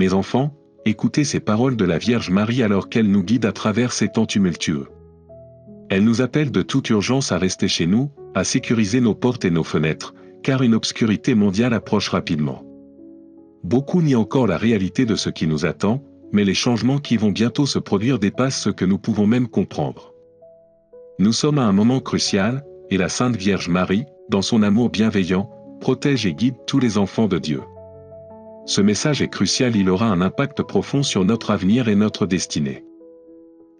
Mes enfants, écoutez ces paroles de la Vierge Marie alors qu'elle nous guide à travers ces temps tumultueux. Elle nous appelle de toute urgence à rester chez nous, à sécuriser nos portes et nos fenêtres, car une obscurité mondiale approche rapidement. Beaucoup nient encore la réalité de ce qui nous attend, mais les changements qui vont bientôt se produire dépassent ce que nous pouvons même comprendre. Nous sommes à un moment crucial, et la Sainte Vierge Marie, dans son amour bienveillant, protège et guide tous les enfants de Dieu. Ce message est crucial, il aura un impact profond sur notre avenir et notre destinée.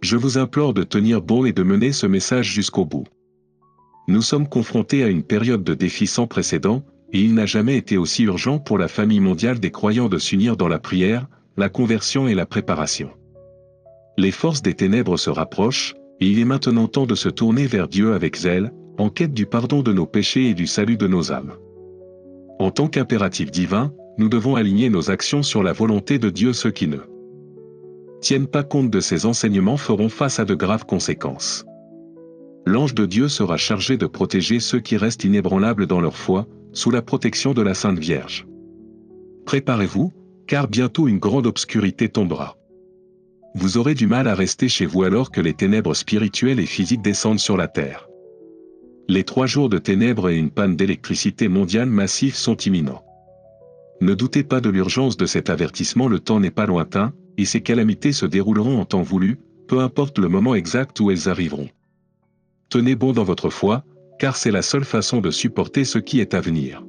Je vous implore de tenir bon et de mener ce message jusqu'au bout. Nous sommes confrontés à une période de défis sans précédent, et il n'a jamais été aussi urgent pour la famille mondiale des croyants de s'unir dans la prière, la conversion et la préparation. Les forces des ténèbres se rapprochent, et il est maintenant temps de se tourner vers Dieu avec zèle, en quête du pardon de nos péchés et du salut de nos âmes. En tant qu'impératif divin, nous devons aligner nos actions sur la volonté de Dieu. Ceux qui ne tiennent pas compte de ces enseignements feront face à de graves conséquences. L'ange de Dieu sera chargé de protéger ceux qui restent inébranlables dans leur foi, sous la protection de la Sainte Vierge. Préparez-vous, car bientôt une grande obscurité tombera. Vous aurez du mal à rester chez vous alors que les ténèbres spirituelles et physiques descendent sur la terre. Les 3 jours de ténèbres et une panne d'électricité mondiale massive sont imminents. Ne doutez pas de l'urgence de cet avertissement, le temps n'est pas lointain, et ces calamités se dérouleront en temps voulu, peu importe le moment exact où elles arriveront. Tenez bon dans votre foi, car c'est la seule façon de supporter ce qui est à venir.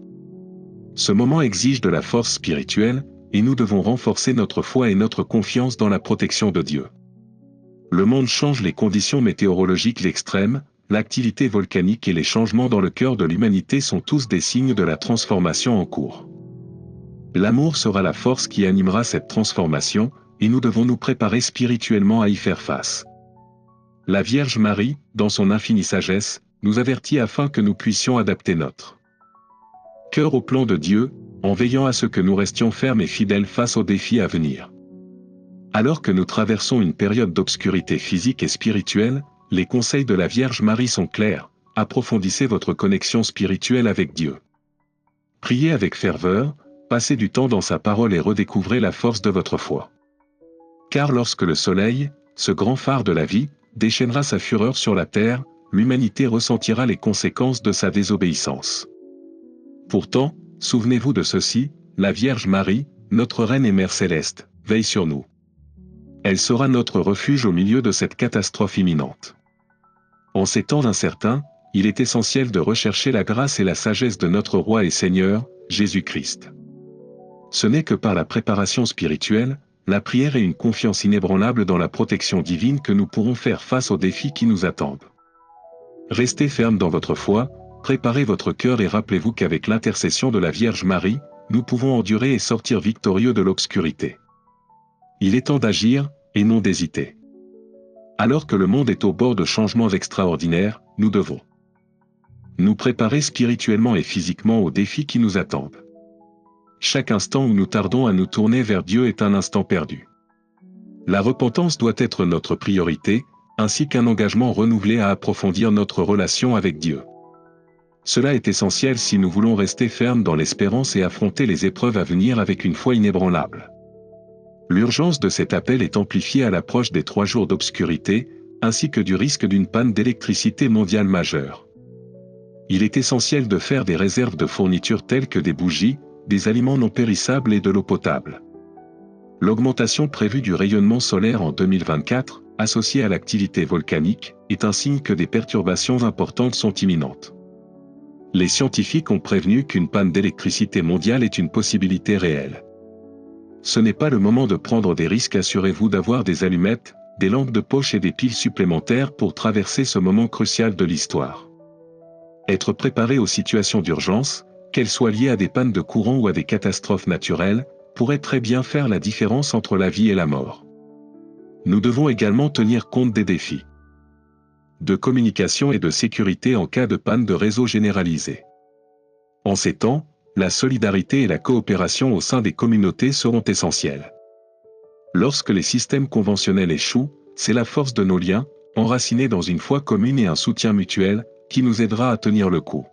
Ce moment exige de la force spirituelle, et nous devons renforcer notre foi et notre confiance dans la protection de Dieu. Le monde change, les conditions météorologiques extrêmes, l'activité volcanique et les changements dans le cœur de l'humanité sont tous des signes de la transformation en cours. L'amour sera la force qui animera cette transformation, et nous devons nous préparer spirituellement à y faire face. La Vierge Marie, dans son infinie sagesse, nous avertit afin que nous puissions adapter notre cœur au plan de Dieu, en veillant à ce que nous restions fermes et fidèles face aux défis à venir. Alors que nous traversons une période d'obscurité physique et spirituelle, les conseils de la Vierge Marie sont clairs: approfondissez votre connexion spirituelle avec Dieu. Priez avec ferveur, passez du temps dans sa parole et redécouvrez la force de votre foi. Car lorsque le soleil, ce grand phare de la vie, déchaînera sa fureur sur la terre, l'humanité ressentira les conséquences de sa désobéissance. Pourtant, souvenez-vous de ceci, la Vierge Marie, notre Reine et Mère Céleste, veille sur nous. Elle sera notre refuge au milieu de cette catastrophe imminente. En ces temps incertains, il est essentiel de rechercher la grâce et la sagesse de notre Roi et Seigneur, Jésus-Christ. Ce n'est que par la préparation spirituelle, la prière et une confiance inébranlable dans la protection divine que nous pourrons faire face aux défis qui nous attendent. Restez ferme dans votre foi, préparez votre cœur et rappelez-vous qu'avec l'intercession de la Vierge Marie, nous pouvons endurer et sortir victorieux de l'obscurité. Il est temps d'agir, et non d'hésiter. Alors que le monde est au bord de changements extraordinaires, nous devons nous préparer spirituellement et physiquement aux défis qui nous attendent. Chaque instant où nous tardons à nous tourner vers Dieu est un instant perdu. La repentance doit être notre priorité, ainsi qu'un engagement renouvelé à approfondir notre relation avec Dieu. Cela est essentiel si nous voulons rester fermes dans l'espérance et affronter les épreuves à venir avec une foi inébranlable. L'urgence de cet appel est amplifiée à l'approche des 3 jours d'obscurité, ainsi que du risque d'une panne d'électricité mondiale majeure. Il est essentiel de faire des réserves de fournitures telles que des bougies, des aliments non périssables et de l'eau potable. L'augmentation prévue du rayonnement solaire en 2024, associée à l'activité volcanique, est un signe que des perturbations importantes sont imminentes. Les scientifiques ont prévenu qu'une panne d'électricité mondiale est une possibilité réelle. Ce n'est pas le moment de prendre des risques, assurez-vous d'avoir des allumettes, des lampes de poche et des piles supplémentaires pour traverser ce moment crucial de l'histoire. Être préparé aux situations d'urgence, qu'elles soient liées à des pannes de courant ou à des catastrophes naturelles, pourrait très bien faire la différence entre la vie et la mort. Nous devons également tenir compte des défis de communication et de sécurité en cas de panne de réseau généralisée. En ces temps, la solidarité et la coopération au sein des communautés seront essentielles. Lorsque les systèmes conventionnels échouent, c'est la force de nos liens, enracinés dans une foi commune et un soutien mutuel, qui nous aidera à tenir le coup.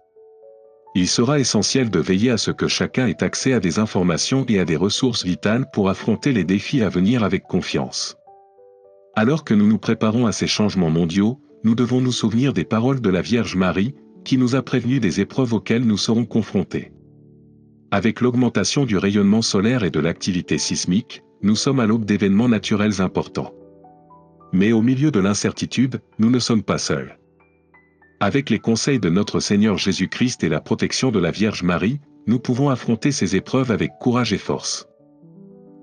Il sera essentiel de veiller à ce que chacun ait accès à des informations et à des ressources vitales pour affronter les défis à venir avec confiance. Alors que nous nous préparons à ces changements mondiaux, nous devons nous souvenir des paroles de la Vierge Marie, qui nous a prévenus des épreuves auxquelles nous serons confrontés. Avec l'augmentation du rayonnement solaire et de l'activité sismique, nous sommes à l'aube d'événements naturels importants. Mais au milieu de l'incertitude, nous ne sommes pas seuls. Avec les conseils de notre Seigneur Jésus-Christ et la protection de la Vierge Marie, nous pouvons affronter ces épreuves avec courage et force.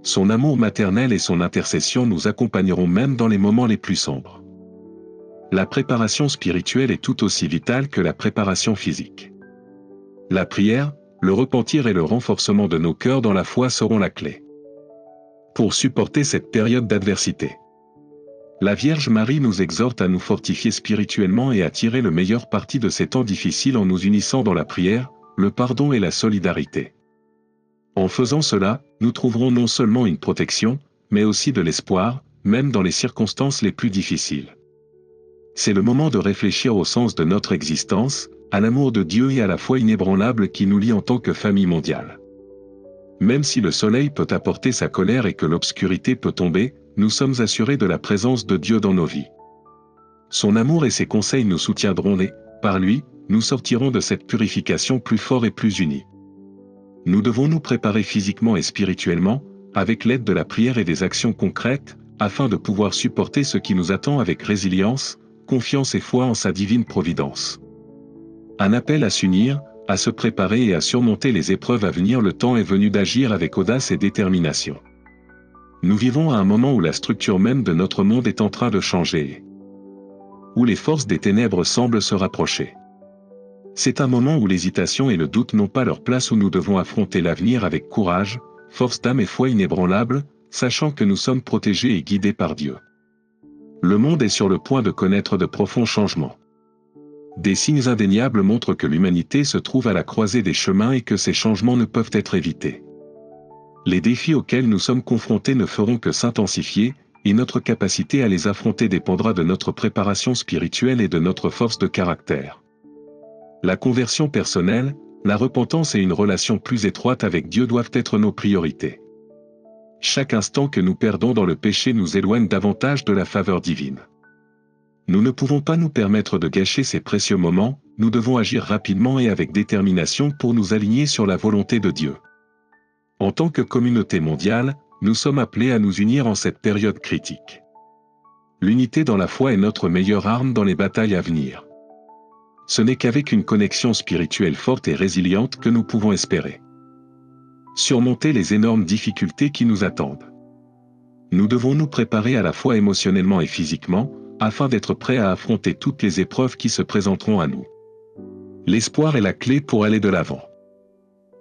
Son amour maternel et son intercession nous accompagneront même dans les moments les plus sombres. La préparation spirituelle est tout aussi vitale que la préparation physique. La prière, le repentir et le renforcement de nos cœurs dans la foi seront la clé pour supporter cette période d'adversité. La Vierge Marie nous exhorte à nous fortifier spirituellement et à tirer le meilleur parti de ces temps difficiles en nous unissant dans la prière, le pardon et la solidarité. En faisant cela, nous trouverons non seulement une protection, mais aussi de l'espoir, même dans les circonstances les plus difficiles. C'est le moment de réfléchir au sens de notre existence, à l'amour de Dieu et à la foi inébranlable qui nous lie en tant que famille mondiale. Même si le soleil peut apporter sa colère et que l'obscurité peut tomber, nous sommes assurés de la présence de Dieu dans nos vies. Son amour et ses conseils nous soutiendront et, par lui, nous sortirons de cette purification plus forts et plus unis. Nous devons nous préparer physiquement et spirituellement, avec l'aide de la prière et des actions concrètes, afin de pouvoir supporter ce qui nous attend avec résilience, confiance et foi en sa divine providence. Un appel à s'unir, à se préparer et à surmonter les épreuves à venir. Le temps est venu d'agir avec audace et détermination. Nous vivons à un moment où la structure même de notre monde est en train de changer. Où les forces des ténèbres semblent se rapprocher. C'est un moment où l'hésitation et le doute n'ont pas leur place, où nous devons affronter l'avenir avec courage, force d'âme et foi inébranlable, sachant que nous sommes protégés et guidés par Dieu. Le monde est sur le point de connaître de profonds changements. Des signes indéniables montrent que l'humanité se trouve à la croisée des chemins et que ces changements ne peuvent être évités. Les défis auxquels nous sommes confrontés ne feront que s'intensifier, et notre capacité à les affronter dépendra de notre préparation spirituelle et de notre force de caractère. La conversion personnelle, la repentance et une relation plus étroite avec Dieu doivent être nos priorités. Chaque instant que nous perdons dans le péché nous éloigne davantage de la faveur divine. Nous ne pouvons pas nous permettre de gâcher ces précieux moments, nous devons agir rapidement et avec détermination pour nous aligner sur la volonté de Dieu. En tant que communauté mondiale, nous sommes appelés à nous unir en cette période critique. L'unité dans la foi est notre meilleure arme dans les batailles à venir. Ce n'est qu'avec une connexion spirituelle forte et résiliente que nous pouvons espérer surmonter les énormes difficultés qui nous attendent. Nous devons nous préparer à la fois émotionnellement et physiquement, afin d'être prêts à affronter toutes les épreuves qui se présenteront à nous. L'espoir est la clé pour aller de l'avant.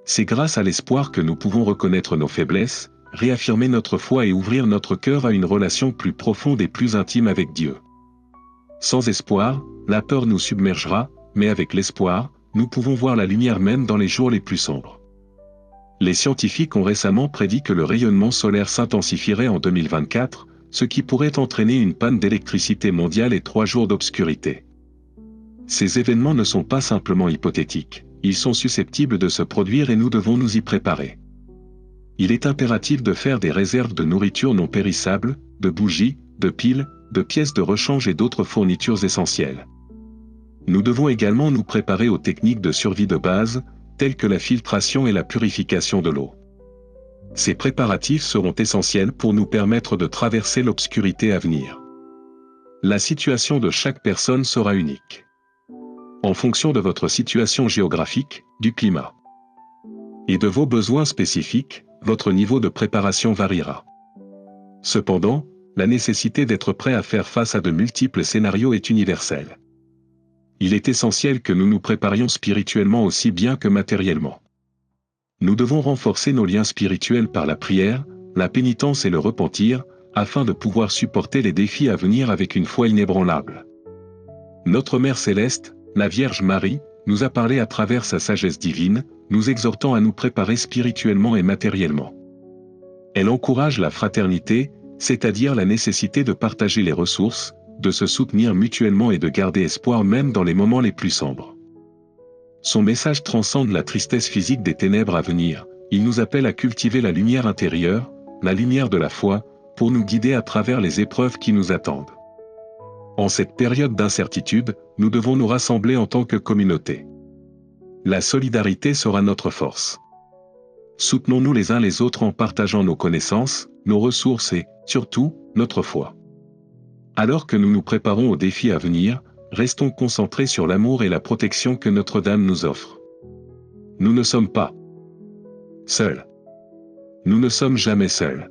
C'est grâce à l'espoir que nous pouvons reconnaître nos faiblesses, réaffirmer notre foi et ouvrir notre cœur à une relation plus profonde et plus intime avec Dieu. Sans espoir, la peur nous submergera, mais avec l'espoir, nous pouvons voir la lumière même dans les jours les plus sombres. Les scientifiques ont récemment prédit que le rayonnement solaire s'intensifierait en 2024, ce qui pourrait entraîner une panne d'électricité mondiale et 3 jours d'obscurité. Ces événements ne sont pas simplement hypothétiques, ils sont susceptibles de se produire et nous devons nous y préparer. Il est impératif de faire des réserves de nourriture non périssable, de bougies, de piles, de pièces de rechange et d'autres fournitures essentielles. Nous devons également nous préparer aux techniques de survie de base, telles que la filtration et la purification de l'eau. Ces préparatifs seront essentiels pour nous permettre de traverser l'obscurité à venir. La situation de chaque personne sera unique. En fonction de votre situation géographique, du climat et de vos besoins spécifiques, votre niveau de préparation variera. Cependant, la nécessité d'être prêt à faire face à de multiples scénarios est universelle. Il est essentiel que nous nous préparions spirituellement aussi bien que matériellement. Nous devons renforcer nos liens spirituels par la prière, la pénitence et le repentir, afin de pouvoir supporter les défis à venir avec une foi inébranlable. Notre Mère Céleste, la Vierge Marie, nous a parlé à travers sa sagesse divine, nous exhortant à nous préparer spirituellement et matériellement. Elle encourage la fraternité, c'est-à-dire la nécessité de partager les ressources, de se soutenir mutuellement et de garder espoir même dans les moments les plus sombres. Son message transcende la tristesse physique des ténèbres à venir, il nous appelle à cultiver la lumière intérieure, la lumière de la foi, pour nous guider à travers les épreuves qui nous attendent. En cette période d'incertitude, nous devons nous rassembler en tant que communauté. La solidarité sera notre force. Soutenons-nous les uns les autres en partageant nos connaissances, nos ressources et, surtout, notre foi. Alors que nous nous préparons aux défis à venir, restons concentrés sur l'amour et la protection que Notre-Dame nous offre. Nous ne sommes pas seuls. Nous ne sommes jamais seuls.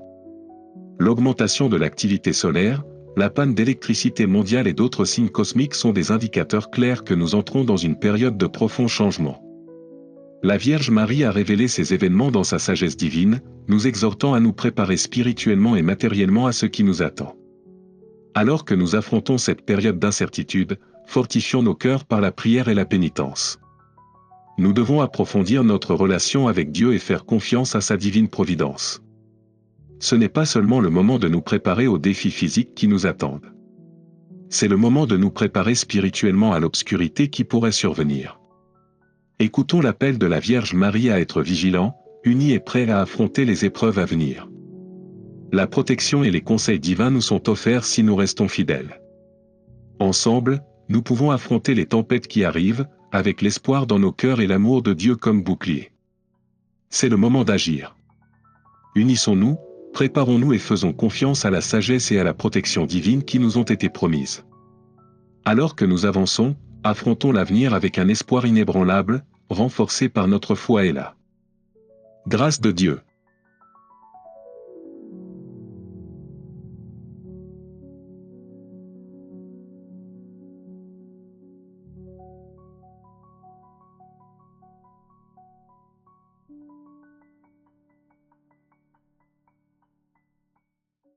L'augmentation de l'activité solaire, la panne d'électricité mondiale et d'autres signes cosmiques sont des indicateurs clairs que nous entrons dans une période de profond changement. La Vierge Marie a révélé ces événements dans sa sagesse divine, nous exhortant à nous préparer spirituellement et matériellement à ce qui nous attend. Alors que nous affrontons cette période d'incertitude, fortifions nos cœurs par la prière et la pénitence. Nous devons approfondir notre relation avec Dieu et faire confiance à sa divine providence. Ce n'est pas seulement le moment de nous préparer aux défis physiques qui nous attendent. C'est le moment de nous préparer spirituellement à l'obscurité qui pourrait survenir. Écoutons l'appel de la Vierge Marie à être vigilants, unis et prêts à affronter les épreuves à venir. La protection et les conseils divins nous sont offerts si nous restons fidèles. Ensemble, nous pouvons affronter les tempêtes qui arrivent, avec l'espoir dans nos cœurs et l'amour de Dieu comme bouclier. C'est le moment d'agir. Unissons-nous, préparons-nous et faisons confiance à la sagesse et à la protection divine qui nous ont été promises. Alors que nous avançons, affrontons l'avenir avec un espoir inébranlable, renforcé par notre foi et la grâce de Dieu.